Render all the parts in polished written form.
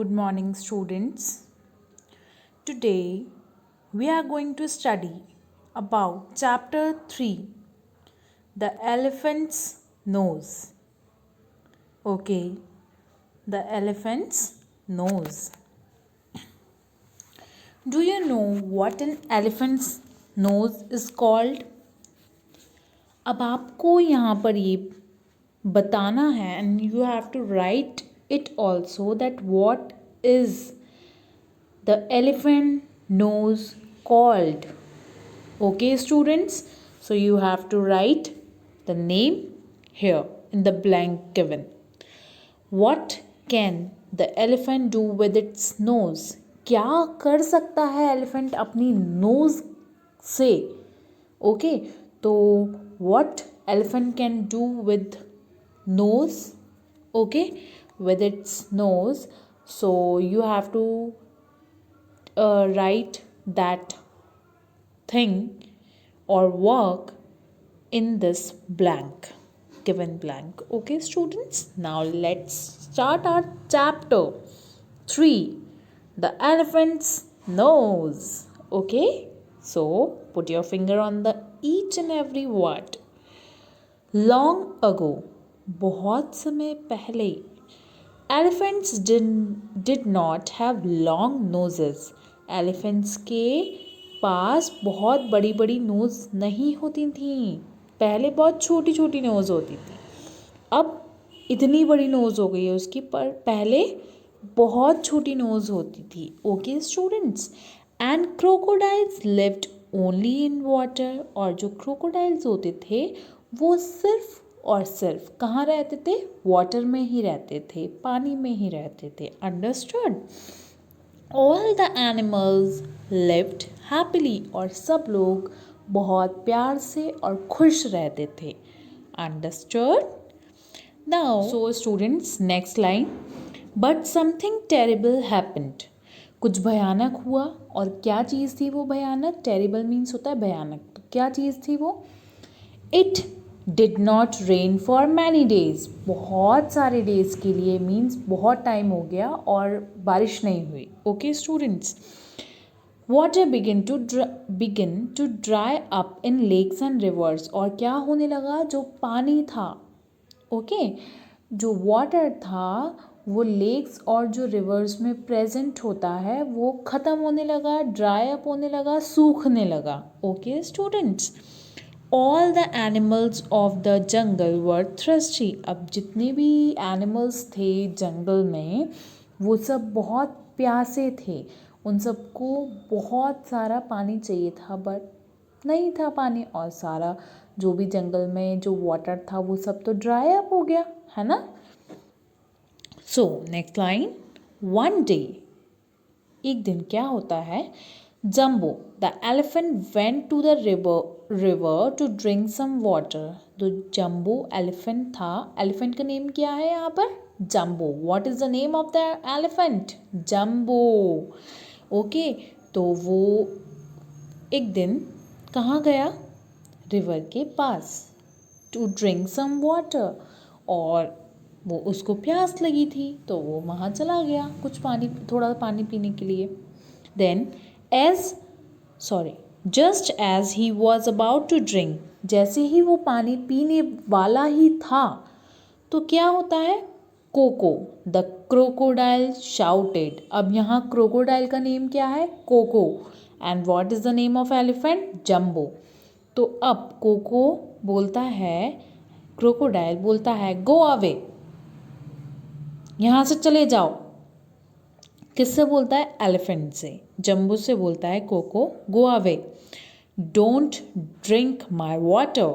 Good morning, students. Today we are going to study about chapter 3, the elephant's nose. Okay, the elephant's nose. Do you know what an elephant's nose is called? अब आपको यहाँ पर ये बताना है and you have to write it also that what is the elephant nose called. Okay, students, so you have to write the name here in the blank given. What can the elephant do with its nose? क्या कर सकता है elephant अपनी knows से? Okay, तो what elephant can do with nose? Okay, with its nose, so you have to write that thing or work in this blank, given blank. Okay, students, now let's start our chapter 3, the elephant's nose. Okay, so put your finger on the each and every word. Long ago, बहुत समय पहले, elephants did not have long noses. elephants के पास बहुत बड़ी बड़ी knows नहीं होती थी. पहले बहुत छोटी छोटी नोज होती थी, अब इतनी बड़ी नोज हो गई है उसकी, पर पहले बहुत छोटी नोज होती थी. Okay students, and crocodiles lived only in water. और जो क्रोकोडाइल्स होते थे वो सिर्फ और सिर्फ कहाँ रहते थे? वाटर में ही रहते थे, पानी में ही रहते थे. Understood? All the animals lived happily. और सब लोग बहुत प्यार से और खुश रहते थे. Understood? Now so students, next line. But something terrible happened. कुछ भयानक हुआ. और क्या चीज़ थी वो भयानक? टेरिबल मीन्स होता है भयानक. तो क्या चीज़ थी वो? It did not rain for many days. बहुत सारे डेज के लिए मीन्स बहुत टाइम हो गया और बारिश नहीं हुई. Okay students, water begin to dry up in lakes and rivers. और क्या होने लगा? जो पानी था, ओके, जो वाटर था वो लेक्स और जो रिवर्स में प्रेजेंट होता है वो ख़त्म होने लगा, ड्राई अप होने लगा, सूखने लगा. Okay students, all the animals of the jungle were thirsty. अब जितने भी एनिमल्स थे जंगल में वो सब बहुत प्यासे थे. उन सबको बहुत सारा पानी चाहिए था, बट नहीं था पानी. और सारा जो भी जंगल में जो वाटर था वो सब तो ड्राई अप हो गया, है ना? So next line. One day, एक दिन क्या होता है? Jumbo the elephant went to the river to drink some water. तो जम्बो एलिफेंट था. एलिफेंट का नेम क्या है यहाँ पर? Jumbo. What is the name of the elephant? Jumbo. Okay, तो वो एक दिन कहाँ गया? रिवर के पास, टू ड्रिंक सम वाटर. और वो उसको प्यास लगी थी तो वो वहाँ चला गया कुछ पानी, थोड़ा पानी पीने के लिए. Then just as he was about to drink. जैसे ही वो पानी पीने वाला ही था तो क्या होता है? Coco the crocodile shouted. अब यहाँ क्रोकोडाइल का नेम क्या है? Coco. And what is the name of elephant? Jumbo. तो अब कोको बोलता है, क्रोकोडाइल बोलता है गो अवे, यहाँ से चले जाओ. किससे बोलता है? एलिफेंट से. जम्बो से बोलता है Coco go away, don't drink my water.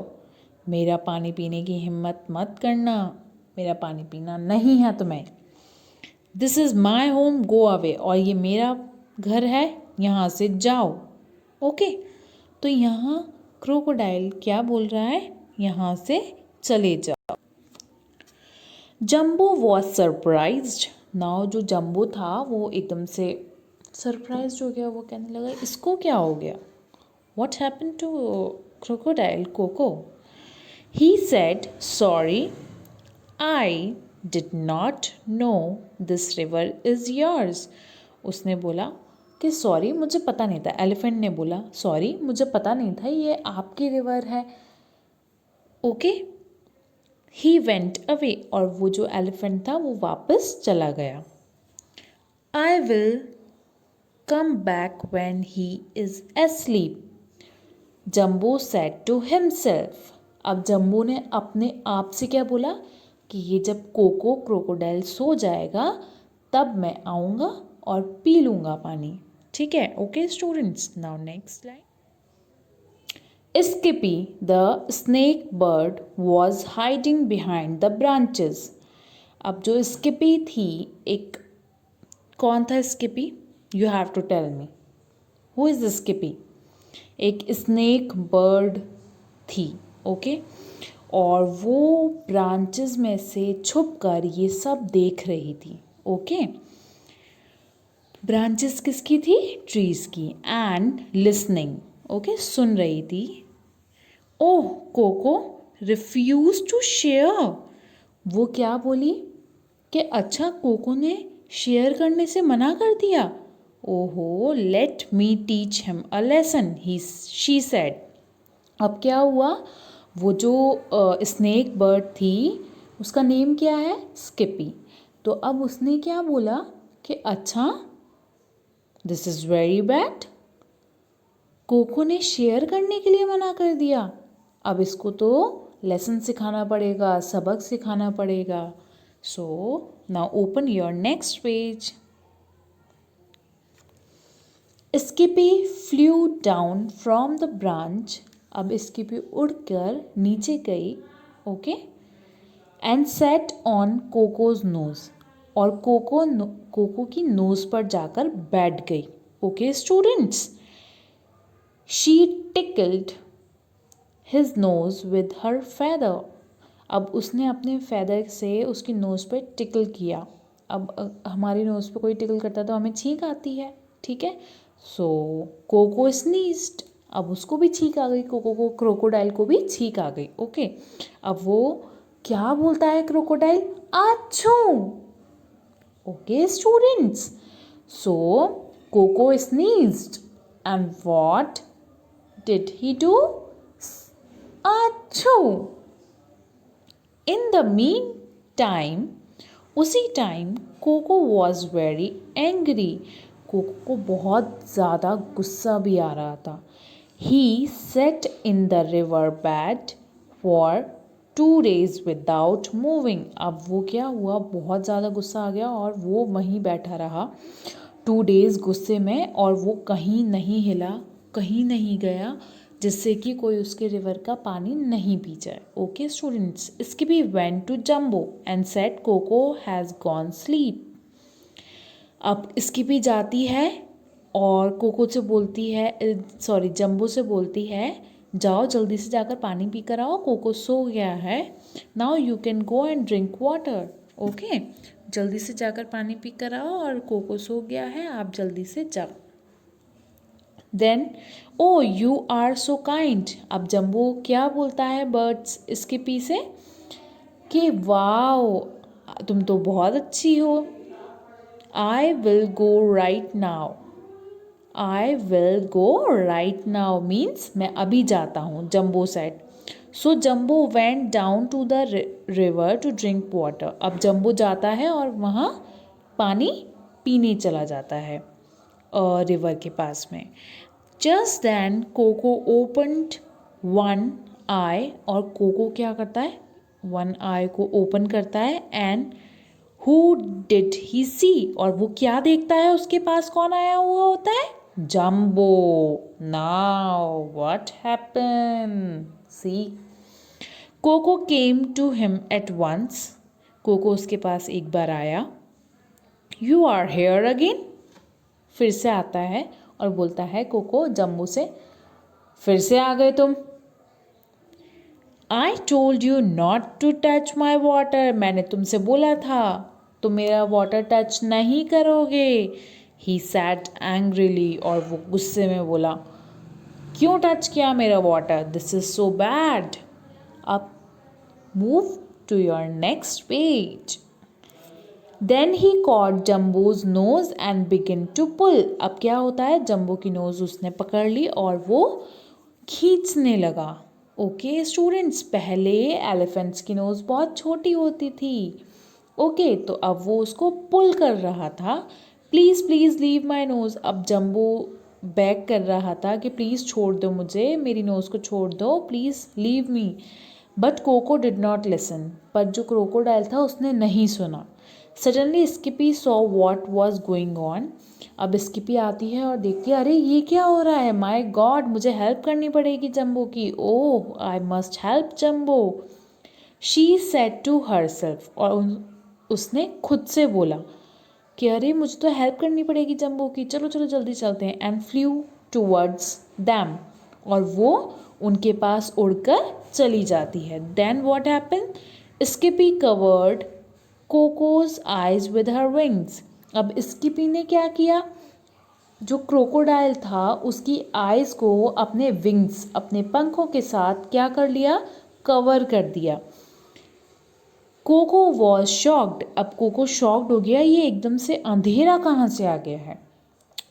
मेरा पानी पीने की हिम्मत मत करना, मेरा पानी पीना नहीं है तुम्हें. This is my home, go away. और ये मेरा घर है, यहाँ से जाओ. ओके, तो यहाँ क्रोकोडाइल क्या बोल रहा है? यहाँ से चले जाओ. जम्बो वॉज सरप्राइज्ड. नाउ जो जम्बो था वो एकदम से सरप्राइज्ड हो गया. वो कहने लगा इसको क्या हो गया? What happen to crocodile Coco? He said sorry, I did not know this river is yours. उसने बोला कि सॉरी मुझे पता नहीं था. एलिफेंट ने बोला सॉरी मुझे पता नहीं था ये आपकी रिवर है. ओके. He went away. और वो जो एलिफेंट था वो वापस चला गया. I will come back when he is asleep. Jumbo said to himself. अब जम्बो ने अपने आप से क्या बोला कि ये जब कोको क्रोकोडाइल सो जाएगा तब मैं आऊँगा और पी लूँगा पानी. ठीक है. Okay students. Now next line. Skippy the snake bird was hiding behind the branches. अब जो स्किपी थी एक कौन था Skippy? You have to tell me who is Skippy. एक स्नेक बर्ड थी. ओके. और वो ब्रांचेस में से छुपकर ये सब देख रही थी. ओके. ब्रांचेस किसकी थी? ट्रीज की. And listening. ओके. सुन रही थी. ओह कोको रिफ्यूज टू शेयर. वो क्या बोली कि अच्छा कोको ने शेयर करने से मना कर दिया. ओहो let me teach him a lesson she said. अब क्या हुआ वो जो स्नेक बर्ड थी उसका नेम क्या है? स्किपी. तो अब उसने क्या बोला कि अच्छा this is very bad. Coco ने शेयर करने के लिए मना कर दिया. अब इसको तो लेसन सिखाना पड़ेगा, सबक सिखाना पड़ेगा. So now open your next page. Skippy flew down from the branch. अब स्किपी उड़कर नीचे गई. Okay. And sat on Coco's nose. और कोको की नोज पर जाकर बैठ गई. Okay students. She tickled his nose with her feather. अब उसने अपने फेदर से उसकी नोज पर टिकल किया. अब हमारी नोज पे कोई टिकल करता है तो हमें छींक आती है. ठीक है. सो कोको स्नीज्ड. अब उसको भी छींक आ गई. कोको को क्रोकोडाइल को भी छींक आ गई. ओके. अब वो क्या बोलता है crocodile? Achoo. Okay students. So Coco sneezed and what did he do? Achoo. In the mean time उसी time Coco was very angry. Coco को बहुत ज़्यादा गुस्सा भी आ रहा था. He sat in the river bed for 2 days without moving. अब वो क्या हुआ बहुत ज़्यादा गुस्सा आ गया और वो वहीं बैठा रहा 2 days गुस्से में. और वो कहीं नहीं हिला, कहीं नहीं गया जिससे कि कोई उसके रिवर का पानी नहीं पी जाए. Okay students. Skippy went to Jumbo and said Coco has gone sleep. अब स्किपी जाती है और कोको से बोलती है सॉरी जम्बो से बोलती है जाओ जल्दी से जाकर पानी पी कर आओ, कोको सो गया है. Now you can go and drink water. Okay. जल्दी से जाकर पानी पी कर आओ और कोको सो गया है, आप जल्दी से जाओ. Then oh you are so kind. अब जम्बो क्या बोलता है बर्ड्स स्किपी से कि वाओ तुम तो बहुत अच्छी हो. I will go right now. I will go right now means मैं अभी जाता हूँ. जम्बो said. So jumbo went down to the river to drink water. अब जम्बो जाता है और वहाँ पानी पीने चला जाता है रिवर के पास में. Just then Coco opened one eye. और कोको क्या करता है? one eye को open करता है. And Who did he see? और वो क्या देखता है? उसके पास कौन आया हुआ होता है? जम्बो. Now what happened? See? Coco came to him at once. Coco उसके पास एक बार आया. You are here again? फिर से आता है और बोलता है कोको जम्बो से फिर से आ गए तुम. I told you not to touch my water. मैंने तुमसे बोला था तुम मेरा वाटर टच नहीं करोगे. He said angrily. और वो गुस्से में बोला क्यों टच किया मेरा water? This is so bad. अब move to your next page. Then he caught Jumbo's nose and begin to pull. अब क्या होता है, जम्बो की नोज उसने पकड़ ली और वो खींचने लगा। ओके स्टूडेंट्स, पहले एलिफेंट्स की नोज बहुत छोटी होती थी। ओके तो अब वो उसको पुल कर रहा था, please please leave my nose. अब जम्बो बैक कर रहा था कि प्लीज़ छोड़ दो मुझे, मेरी नोज़ को छोड़ दो, please leave me. But Coco did not listen. पर जो क्रोकोडाइल था उसने नहीं सुना। Suddenly Skippy saw what was going on. अब स्किपी आती है और देखती है, अरे ये क्या हो रहा है, माई गॉड मुझे हेल्प करनी पड़ेगी जम्बो की। Oh I must help Jumbo, she said to herself. और उसने खुद से बोला कि अरे मुझे तो हेल्प करनी पड़ेगी जम्बो की, चलो चलो जल्दी चलते हैं। And flew towards them. और वो उनके पास उड़कर चली जाती है। Then what happen, Skippy covered Coco's eyes with her wings. अब स्किपी ने क्या किया, जो क्रोकोडाइल था उसकी आइज़ को अपने विंग्स, अपने पंखों के साथ क्या कर लिया, कवर कर दिया। Coco was shocked. अब कोको शॉक्ड हो गया, ये एकदम से अंधेरा कहाँ से आ गया है।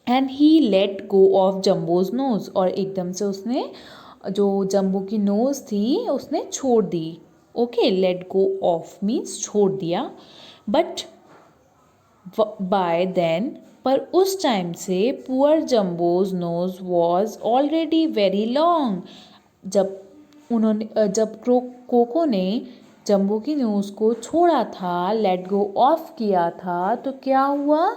And he let go of Jumbo's nose. और एकदम से उसने जो जम्बो की नोज थी उसने छोड़ दी। Okay, let go of means छोड़ दिया। बट बाय देन, पर उस टाइम से poor Jumbo's nose was already very long. जब कोको ने जम्बो की नोज को छोड़ा था, लेट गो ऑफ किया था, तो क्या हुआ,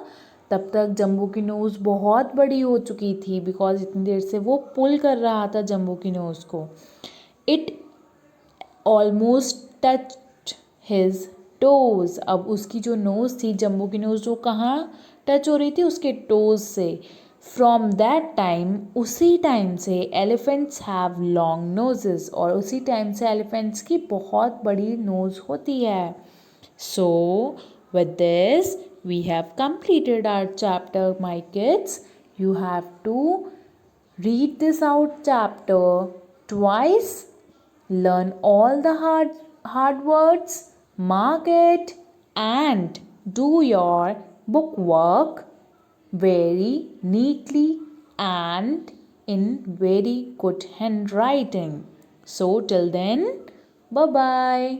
तब तक जम्बो की नोज बहुत बड़ी हो चुकी थी, बिकॉज इतनी देर से वो पुल कर रहा था जम्बो की नोज को। It almost touched his toes. अब उसकी जो नोज थी, जम्बो की नोज, जो कहाँ टच हो रही थी, उसके टोज से। फ्रॉम दैट टाइम, उसी टाइम से एलिफेंट्स हैव लॉन्ग नोजेस। और उसी टाइम से एलिफेंट्स की बहुत बड़ी नोज होती है। So with this we have completed our chapter, my kids. You have to read this out chapter twice, learn all the hard words, mark it, and do your book work very neatly and in very good handwriting. So till then, bye bye.